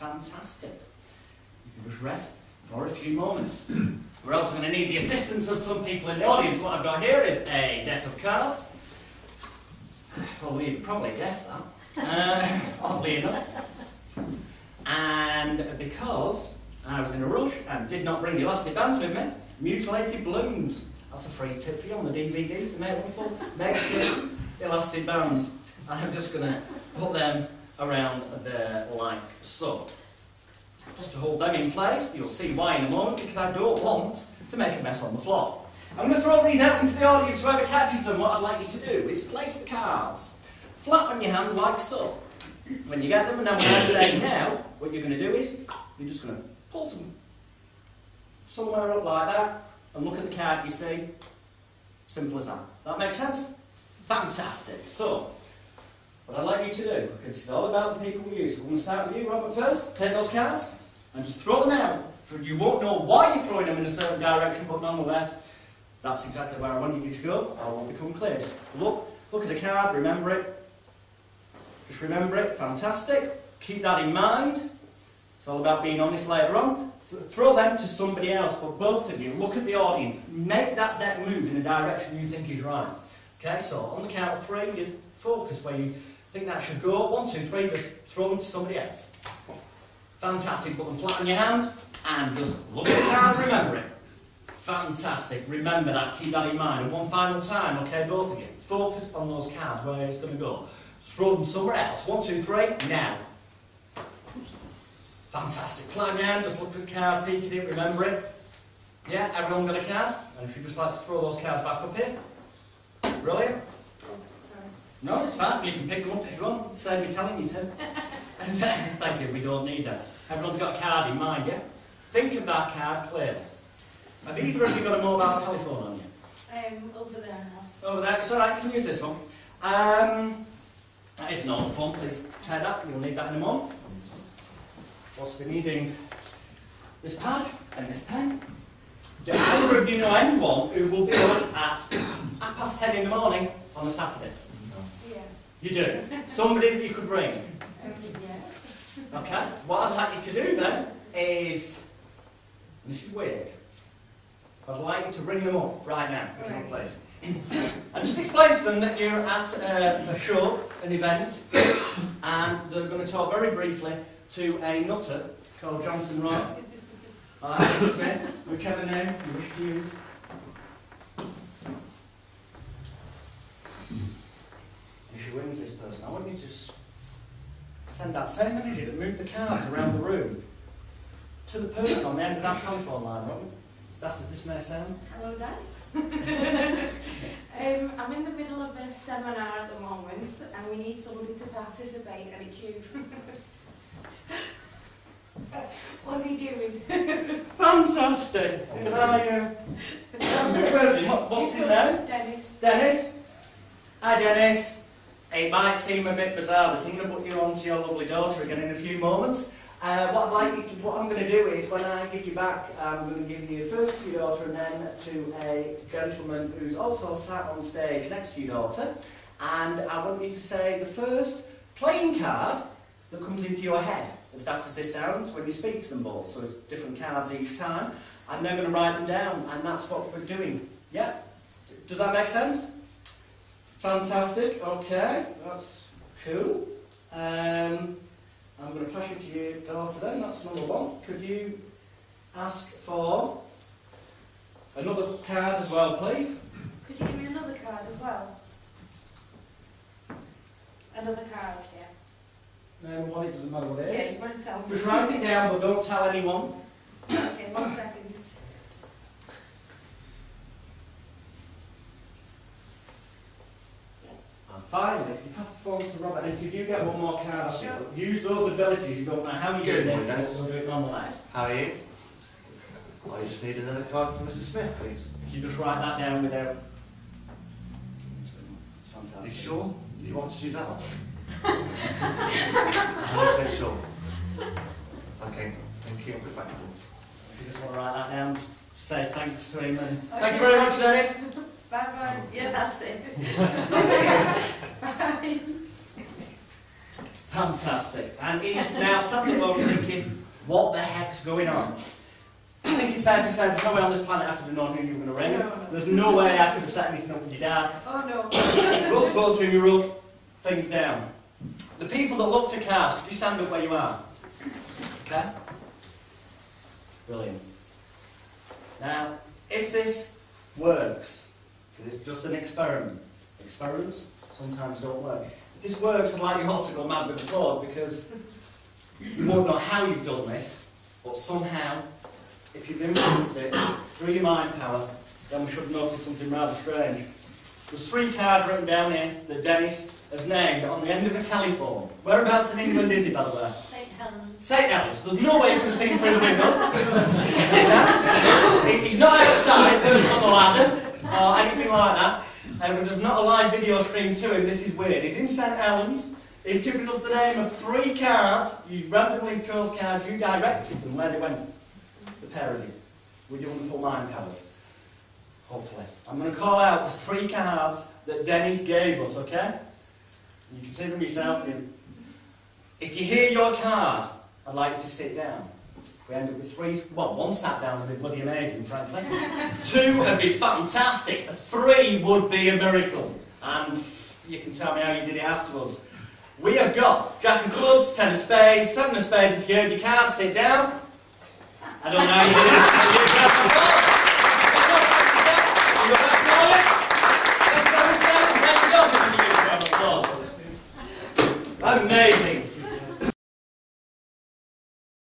Fantastic. You can just rest for a few moments. We're also going to need the assistance of some people in the audience. What I've got here is a deck of cards. You've probably guessed that, oddly enough. And because I was in a rush and did not bring the elastic bands with me, mutilated balloons. That's a free tip for you on the DVDs. They're wonderful. Make sure the elastic bands. And I'm just going to put them around there like so. Just to hold them in place. You'll see why in a moment, because I don't want to make a mess on the floor. I'm going to throw these out into the audience. Whoever catches them, what I'd like you to do is place the cards flat on your hand like so. When you get them, and then when I say now, what you're going to do is, you're just going to pull some somewhere up like that, and look at the card you see. Simple as that. That makes sense? Fantastic. So, what I'd like you to do, because it's all about the people we use. So we're going to start with you, Robert, first. Take those cards, and just throw them out. You won't know why you're throwing them in a certain direction, but nonetheless, that's exactly where I wanted you to go. I will become clear. Just look at the card, remember it. Just remember it, fantastic. Keep that in mind. It's all about being honest later on. Throw them to somebody else, but both of you, look at the audience. Make that deck move in the direction you think is right. Okay, so on the count of 3, you focus where you think that should go. 1, 2, 3, just throw them to somebody else. Fantastic, put them flat on your hand, and just look at the card, remember it. Fantastic, remember that, keep that in mind. And one final time, okay, both of you, focus on those cards, where it's going to go. Throw them somewhere else. 1, 2, 3, now. Fantastic. Flat on your hand, just look at the card, peek at it, remember it. Yeah, everyone got a card? And if you'd just like to throw those cards back up here. Brilliant. Sorry. No, it's fine. You can pick them up if you want. Save me telling you to. Thank you, we don't need that. Everyone's got a card in mind, yeah? Think of that card clearly. Have either of you got a mobile telephone on you? Over there now. Over there, it's alright, you can use this one. That is normal phone, please try that, you'll need that in a moment. Also be needing this pad and this pen. Do either of you know anyone who will be up at 10:30 in the morning on a Saturday? Yeah. You do? Somebody that you could ring? Yeah. Okay, what I'd like you to do then is, this is weird, I'd like you to ring them up right now, if you want, please. And just explain to them that you're at a show, an event, and they're going to talk very briefly to a nutter called Johnson Roy, or Smith, whichever name you wish to use. If she wins this person, I want you to just send that same energy that moved the cards around the room to the person on the end of that telephone line, Robin. As daft as this may sound. Hello, Dad. I'm in the middle of a seminar at the moment, and we need somebody to participate, and it's you. What's he doing? Fantastic! Can I, what's his name? Dennis. Dennis? Hi, Dennis. It might seem a bit bizarre, so I'm going to put you on to your lovely daughter again in a few moments. What I'm going to do is, when I give you back, I'm going to give you first to your daughter and then to a gentleman who's also sat on stage next to your daughter. And I want you to say the first playing card that comes into your head, as daft as this sounds, when you speak to them both. So different cards each time. And they're going to write them down, and that's what we're doing. Yeah? Does that make sense? Fantastic. Okay, that's cool. I'm going to pass you to your daughter then, that's number 1. Could you ask for another card as well, please? Could you give me another card as well? Another card, yeah. Name one, it doesn't matter what it is. Yeah, you've got to tell me. Just write it down, but don't tell anyone. Okay, 1 second. And finally, could you pass the phone to Robert, and could you get one more card? Sure. Use those abilities, you don't know how you do this, but we'll do it nonetheless. How are you? I just need another card from Mr. Smith, please. Could you just write that down without... It's Are you fantastic. sure? Do you want to use that one? I'm 100% sure. Okay, thank you. I'll put it back to you. If you just want to write that down, say thanks to him. And thank you very much, Dennis. Bye-bye. Yeah, that's it. Bye. Fantastic. And he's now sat at home thinking, what the heck's going on? I think it's fair to say there's no way on this planet I could have known who you were going to ring. No. There's no way I could have set anything up with your dad. Oh no. We'll spoke to him, you wrote things down. The people that looked at cars, could you stand up where you are? Okay? Brilliant. Now, if this works, it's just an experiment. Experiments sometimes don't work. If this works, I'd like you all to go mad with applause, because you won't know how you've done this, but somehow, if you've influenced it through your mind power, then we should notice something rather strange. There's 3 cards written down here that Dennis has named on the end of a telephone. Whereabouts in England is he, by the way? St. Helens. St. Helens. There's no way you can see him through the window. He's not outside, perched on the ladder, or anything like that. There's not a live video stream to him. This is weird. He's in St. Helens. He's given us the name of 3 cards. You randomly chose cards. You directed them where they went. The pair of you. With your wonderful mind powers. Hopefully. I'm going to call out the 3 cards that Dennis gave us, okay? You can see them yourself. If you hear your card, I'd like you to sit down. If we end up with 3, well, 1 sat down would be bloody amazing, frankly. 2 would be fantastic. 3 would be a miracle. And you can tell me how you did it afterwards. We have got Jack of Clubs, 10 of Spades, 7 of Spades. If you heard your card, sit down. I don't know how you did it. Amazing.